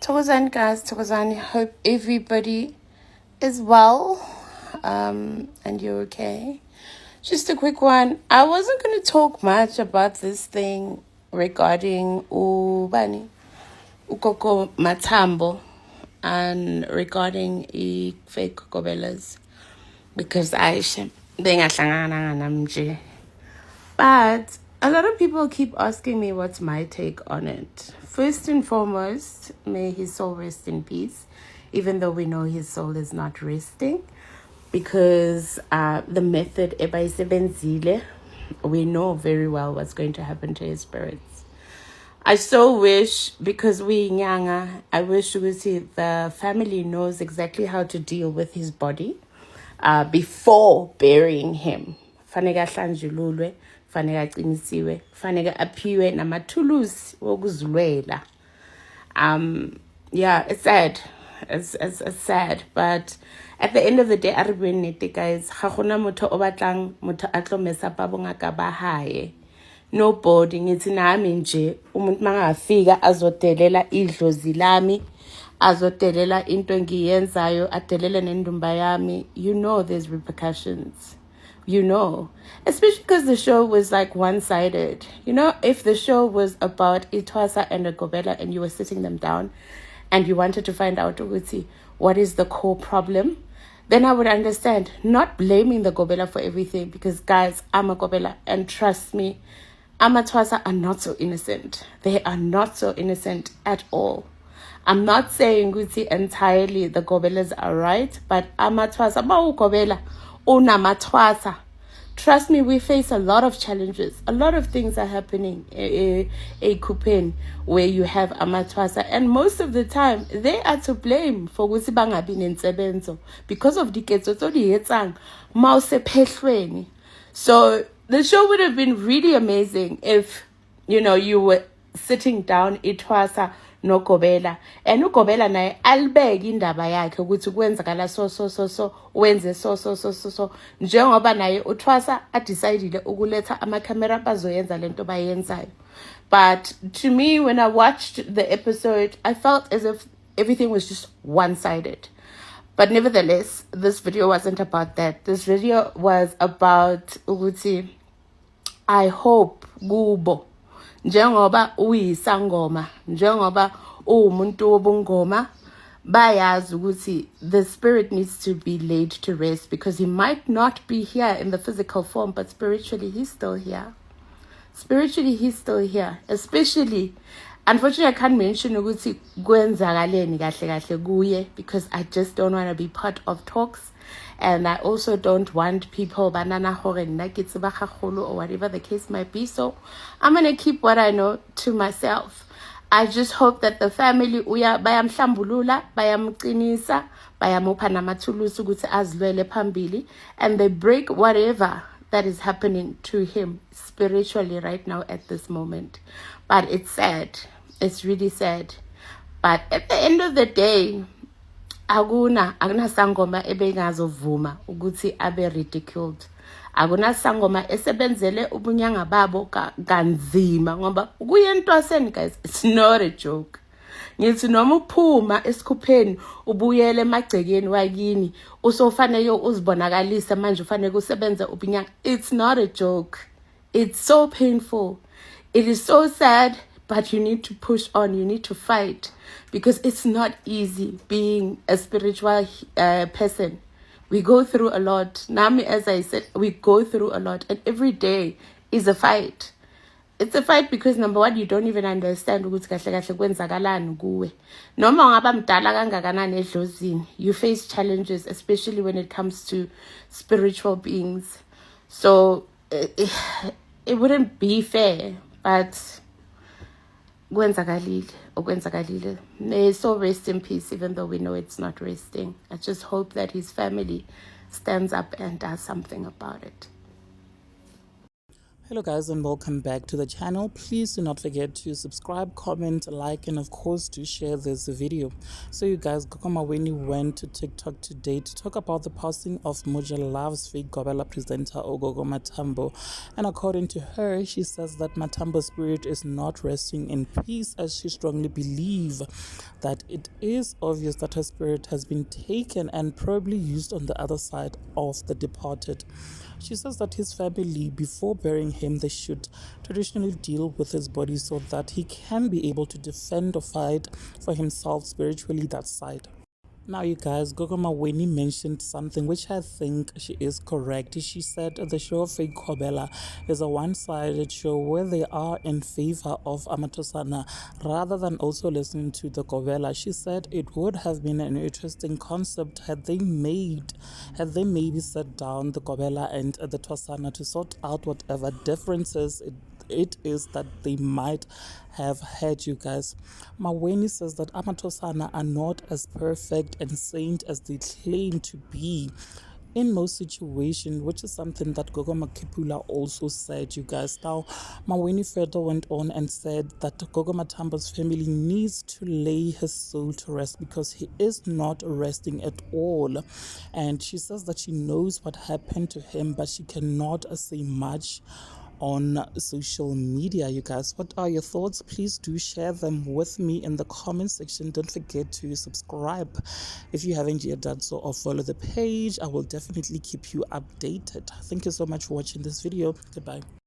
Thokozani guys, Thokozani. Hope everybody is well and you're okay. Just a quick one. I wasn't going to talk much about this thing regarding Gogo Mathambo and regarding Fake Gobelas because but a lot of people keep asking me what's my take on it. First and foremost, may his soul rest in peace, even though we know his soul is not resting, because the method ebayisebenzile, we know very well what's going to happen to his spirits. I so wish, because we nyanga, I wish the family knows exactly how to deal with his body before burying him. Fanega hlanjululwe, fanega qinisiwe, fanega aphiwe namathulusi wokuzilwela. Yeah, it's sad. It's sad, but at the end of the day, guys, ga gona motho o batlang motho a tlo mesa pa bongaka ba hae. Nobody ngithi nami nje umuntu mangafika azodelela idlozi lami, azodelela into engiyenzayo, adelele nendumba yami, you know there's repercussions. You know, especially because the show was like one-sided. You know, if the show was about Itwasa and a Gobela and you were sitting them down and you wanted to find out what is the core problem, then I would understand. Not blaming the Gobela for everything, because guys, I'm a Gobela and trust me, Amatwasa are not so innocent. They are not so innocent at all. I'm not saying entirely the Gobelas are right, but Amatwasa, ba Gobela, Unamatwasa. Trust me, we face a lot of challenges. A lot of things are happening a Kupin where you have Amatwasa, and most of the time they are to blame for Wusibanga being in Sebenzo because of the Ketsoto Mause Peshweni. So the show would have been really amazing if, you were sitting down Itwasa no Gobela and Gobela naye albeg indaba yakhe ukuthi kwenzakala so wenze so njengoba naye uThwasa decided ukuletha camera bazoyenza lento bayenzayo. But to me, when I watched the episode, I felt as if everything was just one-sided. But nevertheless, this video wasn't about that. This video was about ukuthi I hope kubo njengoba uyisangoma, njengoba umuntu wobungoma, bayazi ukuthi the spirit needs to be laid to rest, because he might not be here in the physical form, but spiritually he's still here. Spiritually he's still here. Especially, unfortunately, I can't mention ukuthi kwenzakaleni kahle kahle kuye, because I just don't want to be part of talks. And I also don't want people banana or whatever the case might be. So I'm going to keep what I know to myself. I just hope that the family bayamhlambulula, bayamqinisa, bayamupha namathulusi ukuthi azilwele phambili, and they break whatever that is happening to him spiritually right now at this moment. But it's sad. It's really sad. But at the end of the day, akuna sangoma ebengazovuma ukuthi abe ridiculed. Akuna sangoma esebenzele ubunyanga babo kanzima ngoba ukuyentwaseni, guys, it's not a joke. Ngithi noma uphuma esikhupheni ubuyele emagcekeni wakini usofanele uzibonakalise manje ufanele usebenze ubunyanga. It's not a joke. It's so painful. It is so sad. But you need to push on, you need to fight, because it's not easy being a spiritual person. We go through a lot. Nami, as I said, we go through a lot, and every day is a fight. It's a fight because, number one, you don't even understand ukuthi kahle kahle kwenzakalani kuwe. Noma ungaba mdala kangakanani edlozini, you face challenges, especially when it comes to spiritual beings. So it wouldn't be fair, but kwenzakalile. May his soul rest in peace, even though we know it's not resting. I just hope that his family stands up and does something about it. Hello guys and welcome back to the channel. Please do not forget to subscribe, comment, like, and of course to share this video. So you guys, Gogo Maweni went to TikTok today to talk about the passing of Moja Love's Fake Gobela presenter Gogo Mathambo. And according to her, she says that Mathambo's spirit is not resting in peace, as she strongly believes that it is obvious that her spirit has been taken and probably used on the other side of the departed. She says that his family, before burying him, they should traditionally deal with his body so that he can be able to defend or fight for himself spiritually, that side. Now, you guys, Gogo Maweni mentioned something which I think she is correct. She said the show Fake Gobela is a one-sided show where they are in favor of Amatosana rather than also listening to the Gobela. She said it would have been an interesting concept had they maybe sat down the Gobela and the Tosana to sort out whatever differences it is that they might have had, you guys. Maweni says that Amatosana are not as perfect and saint as they claim to be in most situations, which is something that Gogo Makipula also said, you guys. Now, Maweni further went on and said that Gogo Mathambo's family needs to lay his soul to rest because he is not resting at all. And she says that she knows what happened to him, but she cannot say much on social media. You guys, what are your thoughts? Please do share them with me in the comment section. Don't forget to subscribe if you haven't yet done so, or follow the page. I will definitely keep you updated. Thank you so much for watching this video. Goodbye.